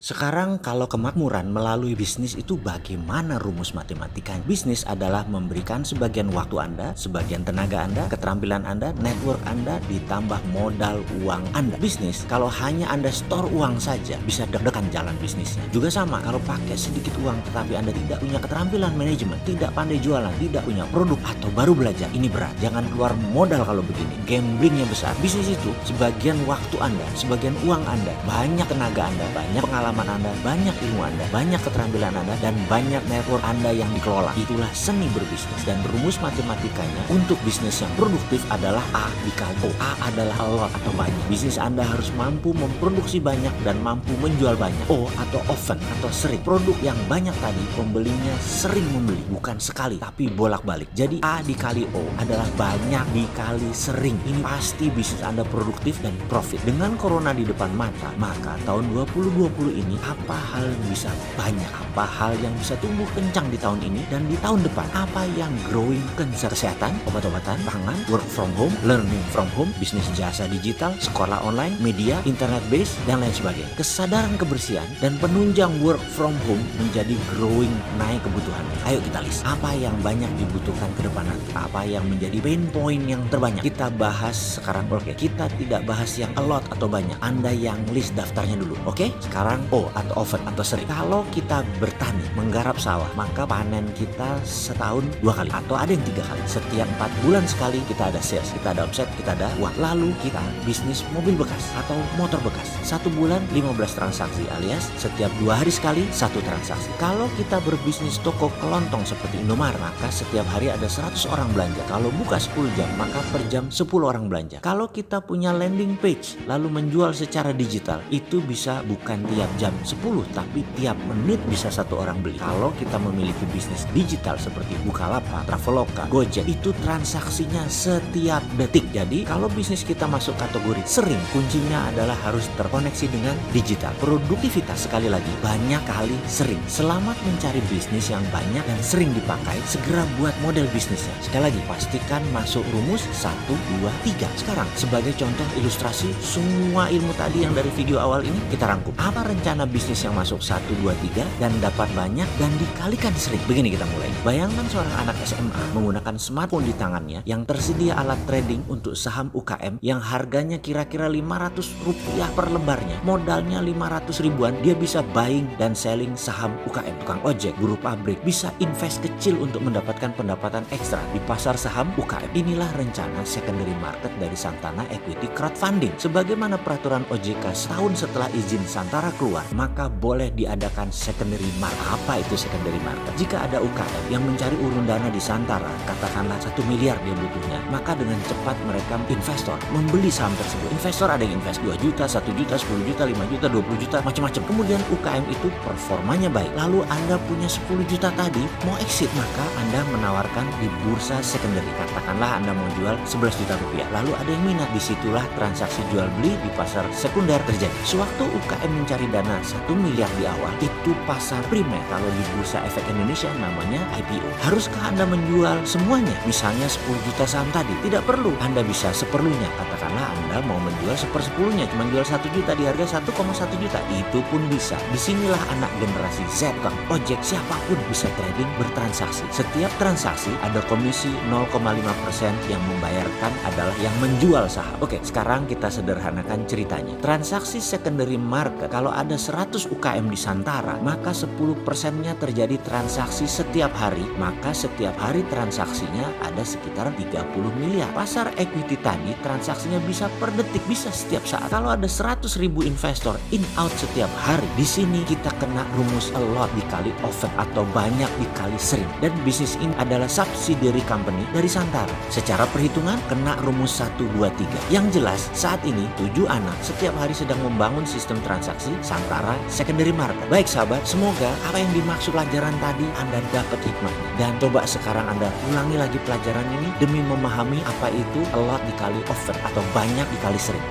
Sekarang kalau kemakmuran melalui bisnis itu bagaimana rumus matematikanya? Bisnis adalah memberikan sebagian waktu Anda, sebagian tenaga Anda, keterampilan Anda, network Anda, ditambah modal uang Anda. Bisnis, kalau hanya Anda store uang saja, bisa deg-degan jalan bisnisnya. Juga sama, kalau pakai sedikit uang tetapi Anda tidak punya keterampilan manajemen, tidak pandai jualan, tidak punya produk, atau baru belajar, ini berat. Jangan keluar modal kalau begini, gamblingnya besar. Bisnis itu sebagian waktu Anda, sebagian uang Anda, banyak tenaga Anda, banyak pengalaman Anda, banyak ilmu Anda, banyak keterampilan Anda, dan banyak network Anda yang dikelola. Itulah seni berbisnis. Dan rumus matematikanya untuk bisnis yang produktif adalah A dikali O. A adalah a lot atau banyak. Bisnis Anda harus mampu memproduksi banyak dan mampu menjual banyak. O atau often atau sering. Produk yang banyak tadi pembelinya sering membeli, bukan sekali tapi bolak-balik. Jadi A dikali O adalah banyak dikali sering. Ini pasti bisnis Anda produktif dan profit. Dengan corona di depan mata, maka tahun 2020 ini apa hal yang bisa banyak, apa hal yang bisa tumbuh kencang di tahun ini dan di tahun depan, apa yang growing kencang? Kesehatan, obat-obatan, pangan, work from home, learning from home, bisnis jasa digital, sekolah online, media, internet base, dan lain sebagainya. Kesadaran kebersihan dan penunjang work from home menjadi growing, naik kebutuhan. Ayo kita list apa yang banyak dibutuhkan ke depan nanti, apa yang menjadi pain point yang terbanyak. Kita bahas sekarang. Oke, kita tidak bahas yang a lot atau banyak. Anda yang list daftarnya dulu. Oke, sekarang O atau often atau sering. Kalau kita bertani, menggarap sawah, maka panen kita setahun 2 kali atau ada yang 3 kali. Setiap 4 bulan sekali kita ada sales, kita ada offset, kita ada uang. Lalu kita bisnis mobil bekas atau motor bekas. 1 bulan 15 transaksi alias setiap 2 hari sekali 1 transaksi. Kalau kita berbisnis toko kelontong seperti Indomaret, maka setiap hari ada 100 orang belanja. Kalau buka 10 jam, maka per jam 10 orang belanja. Kalau kita punya landing page lalu menjual secara digital, itu bisa bukan tiap jam 10 tapi tiap menit bisa 1 orang beli. Kalau kita memiliki bisnis digital seperti Bukalapak, Traveloka, Gojek, itu transaksinya setiap detik. Jadi kalau bisnis kita masuk kategori sering, kuncinya adalah harus terkoneksi dengan digital. Produktivitas sekali lagi banyak kali sering. Selamat mencari bisnis yang banyak dan sering dipakai. Segera buat model bisnisnya. Sekali lagi pastikan masuk rumus 1, 2, 3. Sekarang sebagai contoh ilustrasi semua ilmu tadi yang dari video awal ini kita rangkum. Apa rencana bisnis yang masuk 1, 2, 3 dan dapat banyak dan dikalikan sering? Begini kita mulai. Bayangkan seorang anak SMA menggunakan smartphone di tangannya yang tersedia alat trading untuk saham UKM yang harganya kira-kira Rp500 per lembarnya. Modalnya 500 ribuan, dia bisa buying dan selling saham UKM. Tukang ojek, buruh pabrik bisa invest kecil untuk mendapatkan pendapatan ekstra di pasar saham UKM. Inilah rencana secondary market dari Santana Equity Crowdfunding. Sebagaimana peraturan OJK setahun setelah izin Santara keluar, maka boleh diadakan secondary market. Apa itu secondary market? Jika ada UKM yang mencari urun dana di Santara, katakanlah 1 miliar dia butuhnya, maka dengan cepat mereka investor membeli saham tersebut. Investor ada yang invest 2 juta, 1 juta, 10 juta, 5 juta, 20 juta, macam-macam. Kemudian UKM itu performanya baik. Lalu Anda punya 10 juta tadi, mau exit, maka Anda menawarkan di bursa secondary. Katakanlah Anda mau jual 11 juta rupiah. Lalu ada yang minat, disitulah transaksi jual beli di pasar sekunder terjadi. Sewaktu UKM mencari dana 1 miliar di awal, itu pasar primer. Kalau di Bursa Efek Indonesia namanya IPO. Haruskah Anda menjual semuanya? Misalnya 10 juta saham tadi. Tidak perlu. Anda bisa seperlunya. Katakanlah Anda mau menjual 1/10-nya, cuma jual 1 juta di harga 1,1 juta. Itu pun bisa. Disinilah anak generasi Z, tukang ojek, siapapun bisa trading, bertransaksi. Setiap transaksi ada komisi 0,5% yang membayarkan adalah yang menjual saham. Oke, sekarang kita sederhanakan ceritanya. Transaksi secondary market, kalau ada 100 UKM di Santara, maka 10%-nya terjadi transaksi setiap hari, maka setiap hari transaksinya ada sekitar 30 miliar. Pasar equity tadi transaksinya bisa per detik, bisa setiap saat. Kalau ada 100.000 investor in out setiap hari, di sini kita kena rumus a lot dikali often atau banyak dikali sering. Dan bisnis ini adalah subsidiary company dari Santara. Secara perhitungan kena rumus 1, 2, 3. Yang jelas saat ini 7 anak setiap hari sedang membangun sistem transaksi Santara secondary market. Baik sahabat, semoga apa yang dimaksud pelajaran tadi Anda dapat hikmahnya. Dan coba sekarang Anda ulangi lagi pelajaran ini demi memahami apa itu a lot dikali often atau banyak dikali sering.